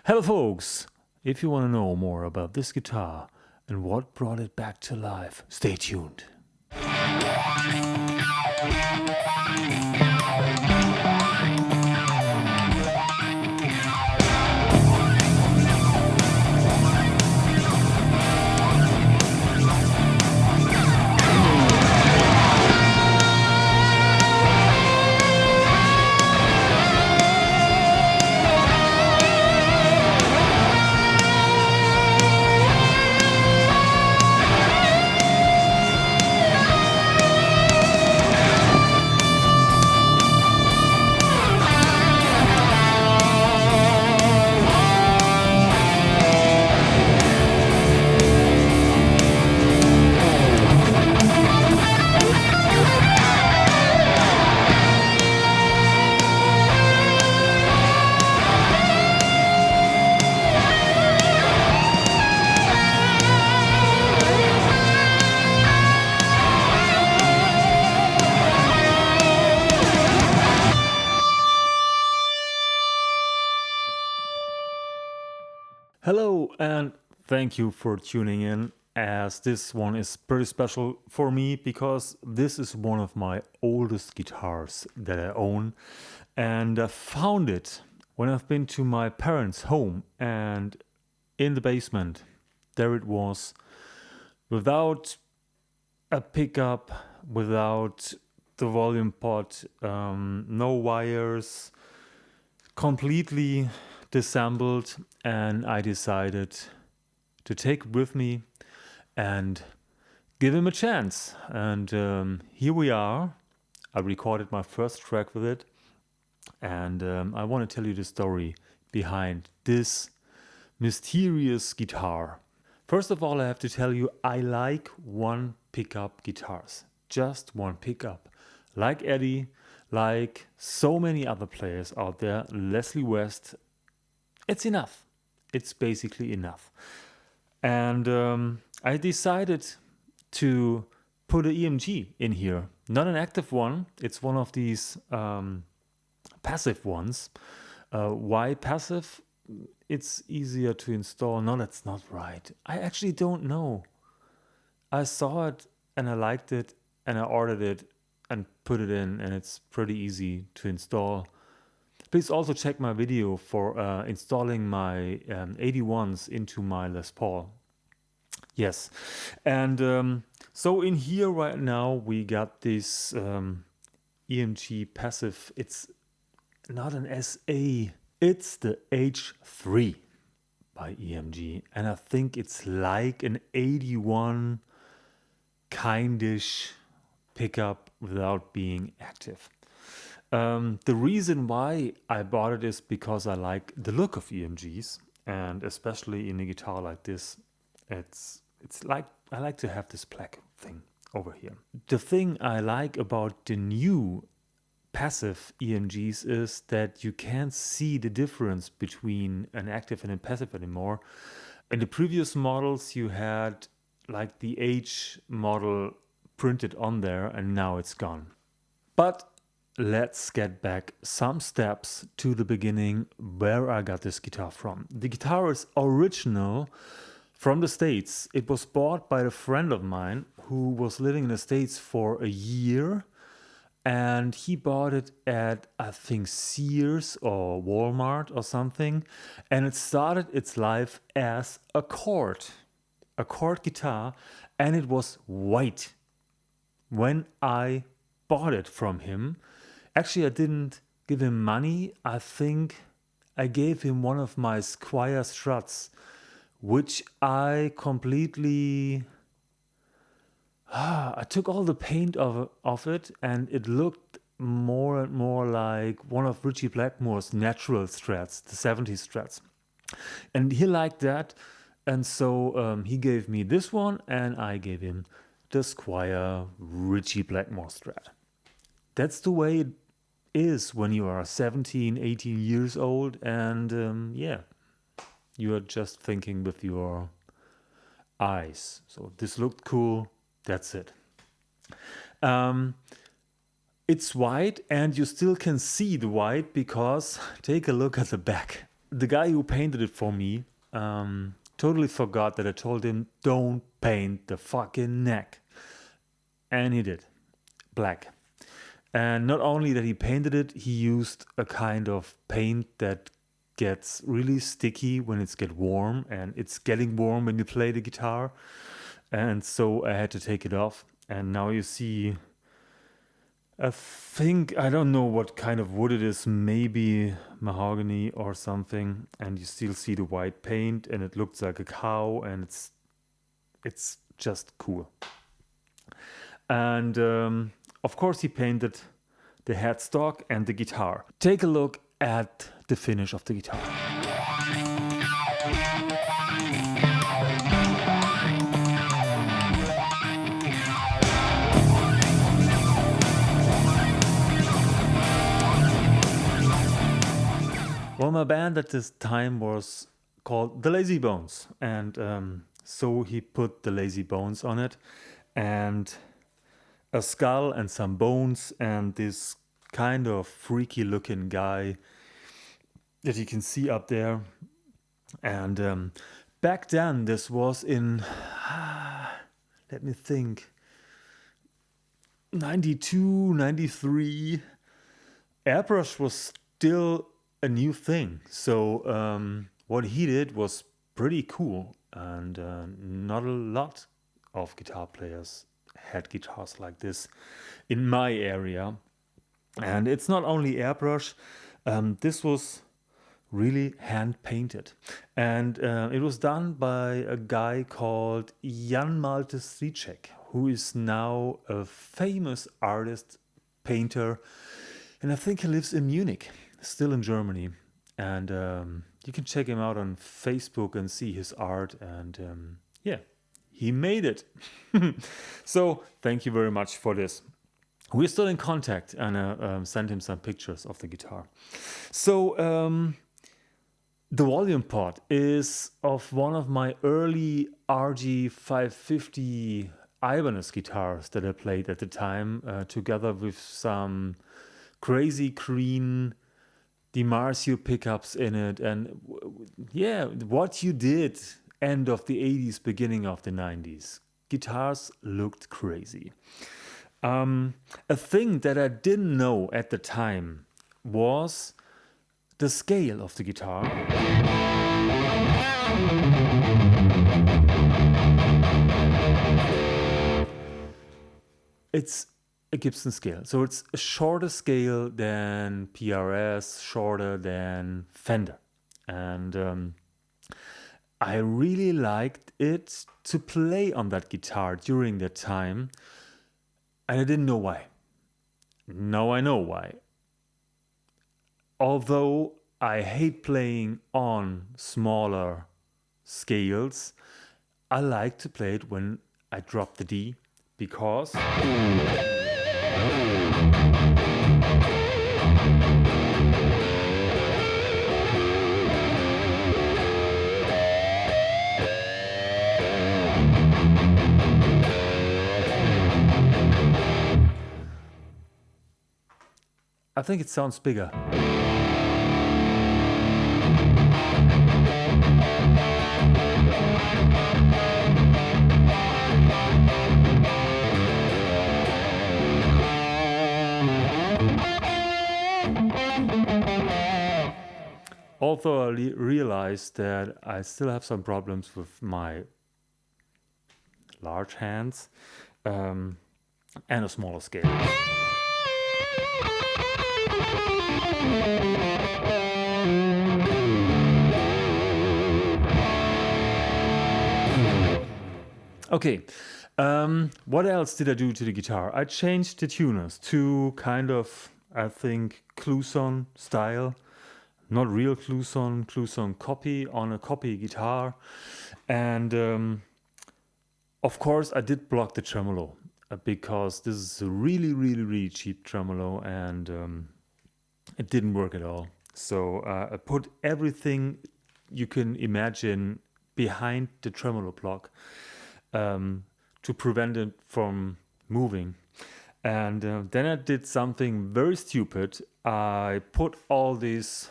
Hello folks! If you want to know more about this guitar and what brought it back to life, stay tuned. Hello and thank you for tuning in, as this one is pretty special for me because this is one of my oldest guitars that I own, and I found it when I've been to my parents' home, and in the basement there it was, without a pickup, without the volume pot, no wires, completely disassembled, and I decided to take it with me and give him a chance. And here we are. I recorded my first track with it, and I want to tell you the story behind this mysterious guitar. First of all, I have to tell you, I like one pickup guitars, just one pickup. Like Eddie, like so many other players out there, Leslie West, it's enough. It's basically enough. And I decided to put an EMG in here. Not an active one. It's one of these passive ones. Why passive? It's easier to install. No, that's not right. I actually don't know. I saw it and I liked it and I ordered it and put it in, and it's pretty easy to install. Please also check my video for installing my 81s into my Les Paul. Yes, and so in here right now we got this EMG passive. It's not an SA, it's the H3 by EMG, and I think it's like an 81 kindish pickup without being active. The reason why I bought it is because I like the look of EMGs, and especially in a guitar like this, it's like I like to have this black thing over here. The thing I like about the new passive EMGs is that you can't see the difference between an active and a passive anymore. In the previous models you had like the H model printed on there, and now it's gone. But let's get back some steps to the beginning where I got this guitar from. The guitar is original from the States. It was bought by a friend of mine who was living in the States for a year, and he bought it at, I think, Sears or Walmart or something, and it started its life as a chord guitar, and it was white when I bought it from him. Actually, I didn't give him money. I think I gave him one of my Squier struts, which I completely... I took all the paint of it, and it looked more and more like one of Ritchie Blackmore's natural strats, the 70s strats. And he liked that, and so he gave me this one, and I gave him the Squier Ritchie Blackmore strat. That's the way it is when you are 17, 18 years old, and yeah, you are just thinking with your eyes. So this looked cool, that's it. It's white, and you still can see the white because take a look at the back. the guy who painted it for me totally forgot that I told him, don't paint the fucking neck. And he did. Black. And not only that he painted it, he used a kind of paint that gets really sticky when it's get warm, and it's getting warm when you play the guitar. And so I had to take it off. And now you see, I think, I don't know what kind of wood it is, maybe mahogany or something. And you still see the white paint, and it looks like a cow, and it's just cool. And of course, he painted the headstock and the guitar. Take a look at the finish of the guitar. Well, my band at this time was called The Lazy Bones, and so he put the Lazy Bones on it, and a skull and some bones, and this kind of freaky looking guy that you can see up there. And back then, this was in, let me think, 92, 93. Airbrush was still a new thing. So what he did was pretty cool, and not a lot of guitar players had guitars like this in my area. And it's not only airbrush, this was really hand painted, and it was done by a guy called Jan Malte Stricek, who is now a famous artist, painter, and I think he lives in Munich, still in Germany. And you can check him out on Facebook and see his art, and yeah, he made it. So thank you very much for this. We're still in contact, and sent him some pictures of the guitar. So the volume pot is of one of my early RG 550 Ibanez guitars that I played at the time, together with some crazy green DiMarzio pickups in it. And yeah, what you did end of the 80s, beginning of the 90s. Guitars looked crazy. A thing that I didn't know at the time was the scale of the guitar. It's a Gibson scale, so it's a shorter scale than PRS, shorter than Fender. And I really liked it to play on that guitar during that time, and I didn't know why. Now I know why. Although I hate playing on smaller scales, I like to play it when I drop the D, because I think it sounds bigger. Although I realized that I still have some problems with my large hands, and a smaller scale. Okay, what else did I do to the guitar? I changed the tuners to kind of, I think, Cluson style. Not real Cluson, Cluson copy on a copy guitar. And of course, I did block the tremolo, because this is a really, really, really cheap tremolo, and it didn't work at all. So I put everything you can imagine behind the tremolo block, to prevent it from moving. And then I did something very stupid. I put all these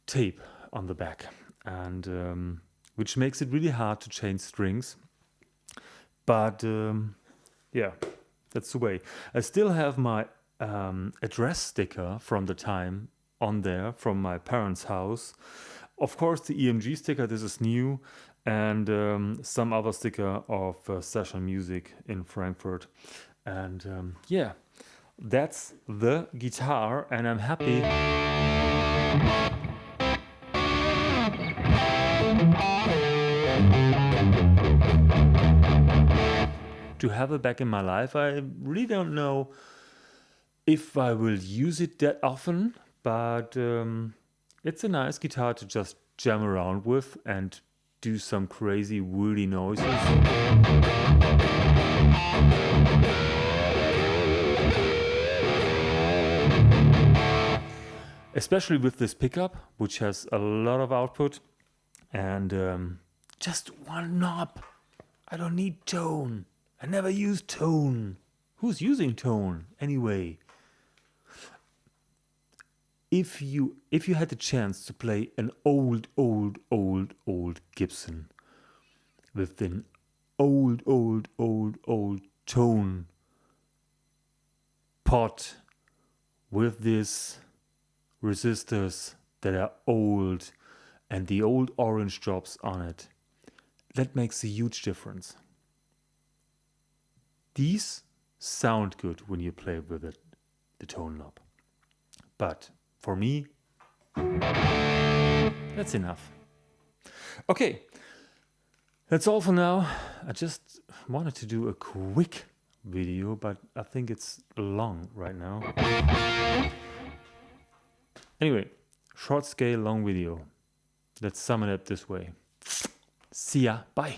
tape on the back, and which makes it really hard to change strings. But yeah, that's the way. I still have my address sticker from the time on there from my parents' house. Of course, the EMG sticker, this is new, and some other sticker of session music in Frankfurt. And yeah, that's the guitar, and I'm happy. To have it back in my life. I really don't know if I will use it that often, but it's a nice guitar to just jam around with and do some crazy woody noises. Especially with this pickup, which has a lot of output, and just one knob. I don't need tone. I never use tone. Who's using tone anyway? If you had the chance to play an old Gibson with an old tone pot with these resistors that are old and the old orange drops on it, that makes a huge difference. These sound good when you play with it, the tone knob. But for me, that's enough. Okay, that's all for now. I just wanted to do a quick video, but I think it's long right now. Anyway, short scale, long video. Let's sum it up this way. See ya, bye.